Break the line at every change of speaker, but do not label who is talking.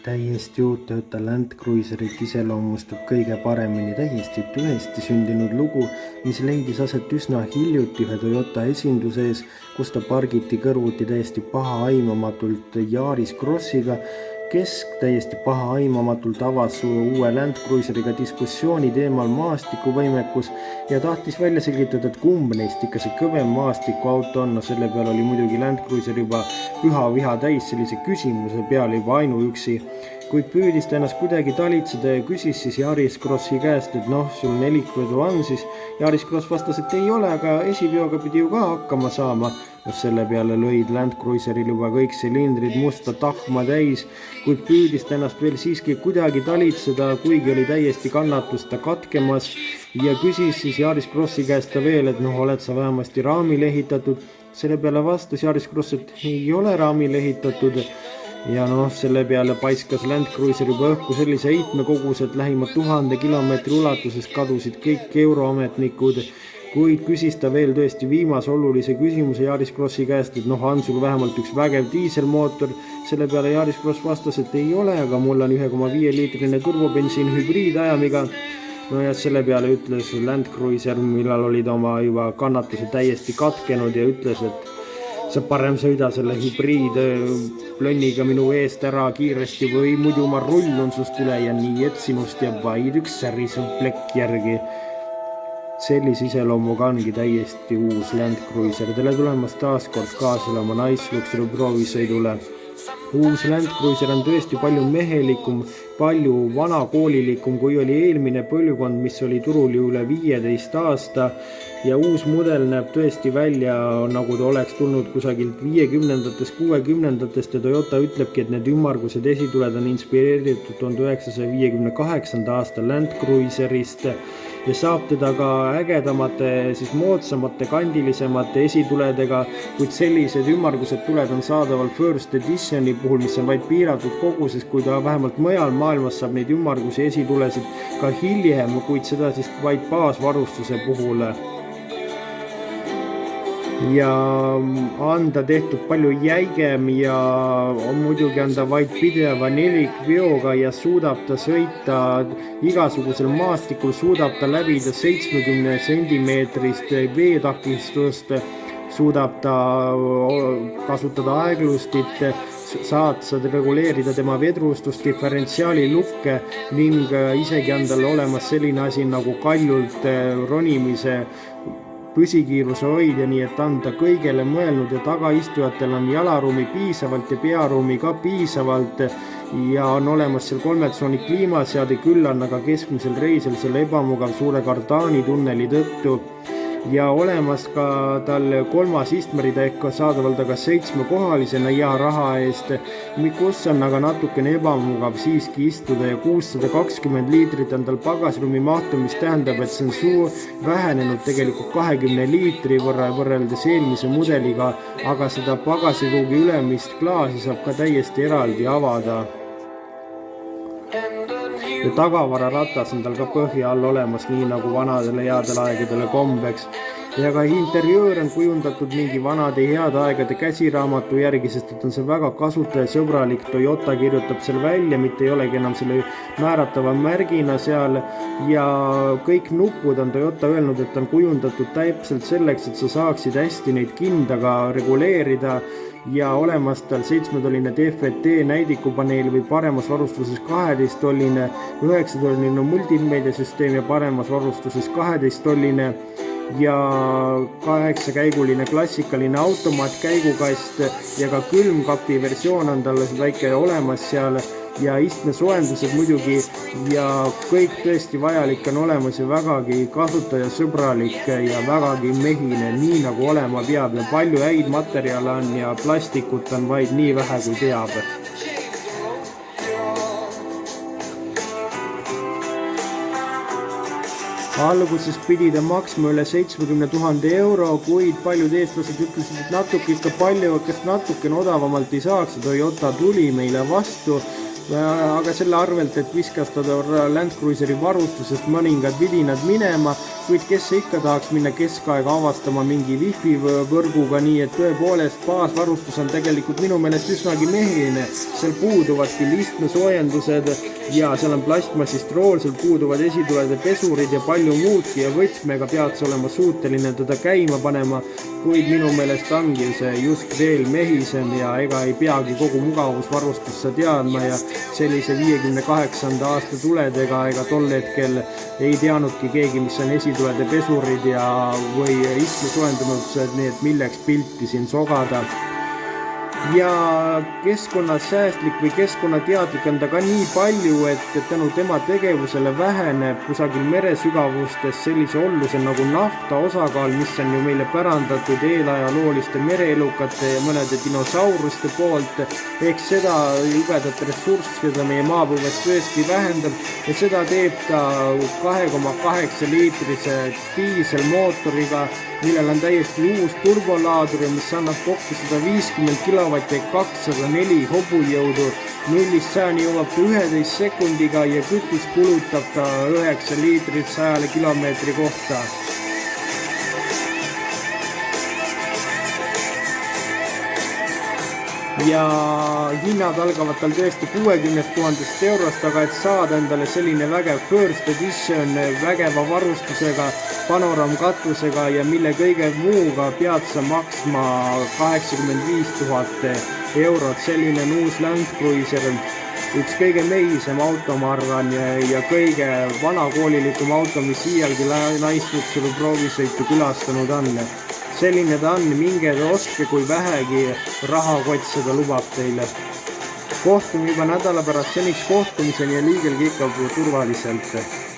Täiesti uut Toyota Land Cruiserit iseloomustab kõige paremini täiesti tõesti sündinud lugu, mis leidis aset üsna hiljuti ühe Toyota esinduses, kus ta pargiti kõrvuti täiesti pahaaimamatult Yaris Crossiga, kes täiesti pahaaimamatult avas uue Land Cruiseriga diskussiooni teemal maastikuvõimekus ja tahtis välja selgitada, et kumb neist ikka see kõvem maastikuauto on. No selle peal oli muidugi Land Cruiser juba püha viha täis sellise küsimuse peale juba ainuüksi, kuid püüdis ta ennast kuidagi talitseda ja küsis siis Yaris Crossi käest, et sul nelikvedu on siis. Yaris Cross vastas, et ei ole, aga esiveoga pidi ju ka hakkama saama. Selle peale lõid Land Cruiseril juba kõik silindrid musta tahma täis, kuid püüdis ta ennast veel siiski kuidagi talitseda, kuigi oli täiesti kannatusta katkemas ja küsis siis Yaris Crossi käest veel, et oled sa vähemasti raamil ehitatud. Selle peale vastas Yaris Cross, et ei ole raamil ehitatud ja selle peale paiskas Land Cruiser juba õhku sellise heitmekogus, et lähima 1000 kilomeetri ulatuses kadusid kõik euroametnikud. Kuid küsis ta veel tõesti viimase olulise küsimuse Yaris Crossi käest, et on sul vähemalt üks vägev diiselmootor. Selle peale Yaris Cross vastas, et ei ole, aga mul on 1,5 liitrine turbobensiin hübriidajamiga. Ja selle peale ütles Land Cruiser, millal olid oma juba kannatuse täiesti katkenud ja ütles, et sa parem sõida selle hübriidplönniga minu eest ära kiiresti või muidu ma rullun sust üle ja nii, et sinust jääb vaid üks särisev plekk järgi. Sellise iseloomuga ongi täiesti uus Land Cruiser. Tere tulemast taas kord kaasele oma naisluksuri proovisõidule. Uus Land Cruiser on tõesti palju mehelikum, palju vanakoolilikum kui oli eelmine põlvkond, mis oli turul üle 15 aasta. Ja uus mudel näeb tõesti välja, nagu ta oleks tulnud kusagilt 50-ndatest, 60-ndatest ja Toyota ütlebki, et need ümmargused esituled on inspireeritud 1958. aasta Land Cruiserist ja saab teda ka ägedamate, moodsamate, kandilisemate esituledega, kuid sellised ümmargused tuled on saadaval First Editioni puhul, mis on vaid piiratud koguses, kui ta vähemalt mujal maailmas saab neid ümmargusi esitulesid ka hiljem, kuid seda siis vaid baasvarustuse puhul. Ja anda tehtud palju jäigem ja muidugi anda vaid pideva nelikveoga ja suudab ta sõita igasugusel maastikul, suudab ta läbida 70 sentimeetrist veetakistust, suudab ta kasutada aeglustit, saad reguleerida tema vedrustust, diferentsiaali lukke ning isegi on tal olemas selline asi nagu kaljult ronimise püsikiiruse hoidja, nii et anda kõigele mõelnud ja tagaistujatel on jalaruumi piisavalt ja pearuumi ka piisavalt ja on olemas seal 3-tsooni kliimaseade, küll on aga keskmisel reisel selle ebamugav suure kardaani tunneli tõttu ja olemas ka tal 3 istmerida ehk saadaval ta ka 7-kohalisena ja raha eest, kus on aga natukene ebamugav siiski istuda ja 620 liitrit on tal pagasruumi mahtu, mis tähendab, et see on vähenenud tegelikult 20 liitri võrra võrreldes eelmise mudeliga, aga seda pagasiruumi ülemist klaasi saab ka täiesti eraldi avada. Ja tagavararatas on tal ka põhja all olemas, nii nagu vanadele headele aegadele kombeks. Ja ka interjöör on kujundatud mingi vanade heade aegade käsiraamatu järgi, sest et on see väga kasutajasõbralik. Toyota kirjutab seal välja, mitte ei olegi enam selle määratava märgina seal ja kõik nupud on Toyota öelnud, et on kujundatud täpselt selleks, et sa saaksid hästi neid kindaga reguleerida ja olemas tal 7-tolline DFT näidikupaneel või paremas varustuses 12-tolline, 9-tolline multimeediasüsteem ja paremas varustuses 12-tolline ja 8-käiguline klassikaline automaatkäigukast ja ka külmkapi versioon on tal väike olemas seal ja istmesoojendused muidugi ja kõik tõesti vajalik on olemas ja vägagi kasutajasõbralik ja vägagi mehine, nii nagu olema peab ja palju häid materjale on ja plastikut on vaid nii vähe kui teab. Alguses pidi ta maksma üle 70 000 euro, kuid paljud eestlased ütlesid, et natuke ikka palju, kas natukene odavamalt ei saaks. Toyota tuli meile vastu aga selle arvelt, et viskas ta Land Cruiseri varustusest mõningad vidinad minema, kuid kes ikka tahaks minna keskaega avastama mingi wifi võrguga, nii et tõepoolest baasvarustus on tegelikult minu meelest üsnagi mehiline. Seal puuduvadki listmesoojendused ja seal on plastmassist rool, seal puuduvad esitulede pesurid ja palju muudki ja võtmega pead sa olema suuteline teda käima panema, kuid minu meelest ongi see just veel mehisem ja ega ei peagi kogu mugavusvarustusse teadma ja sellise 58. aasta tuledega ega tol hetkel ei teadnudki keegi, mis on esitulede pesurid või istmesoojendused, nii et milleks pilti siin sogada. Ja keskkonnasäästlik või keskkonnateadlik on ta ka nii palju, et tänu tema tegevusele väheneb kusagil meresügavustes sellise olluse nagu nafta osakaal, mis on ju meile pärandatud eelajalooliste mereelukate ja mõnede dinosauruste poolt, ehk seda jubedat ressurssi, seda meie maapõues tõesti vähendab ja seda teeb ta 2,8 liitrise diiselmootoriga, millel on täiesti uus turbolaadur, mis annab kokku 150 kilovatti ja 204 hobujõudu. 0-100 jõuab ta 11 sekundiga ja kütust kulutab ta 9 liitrit 100 kilomeetri kohta. Ja hinnad algavad tal tõesti 60 000 eurost, aga et saada endale selline vägev First Edition vägeva varustusega, panoraamkatusega ja mille kõige muuga pead sa maksma 85 000 eurot. Selline on uus Land Cruiser, üks kõige mehisem auto, ma arvan, ja kõige vanakoolilikum auto, mis iialgi naisvukselu proovisõitu külastanud on. Selline ta on, minge ostke, kui vähegi rahakott seda lubab teile. Kohtume juba nädala pärast, seniks kohtumiseni ja liigelge ikka turvaliselt.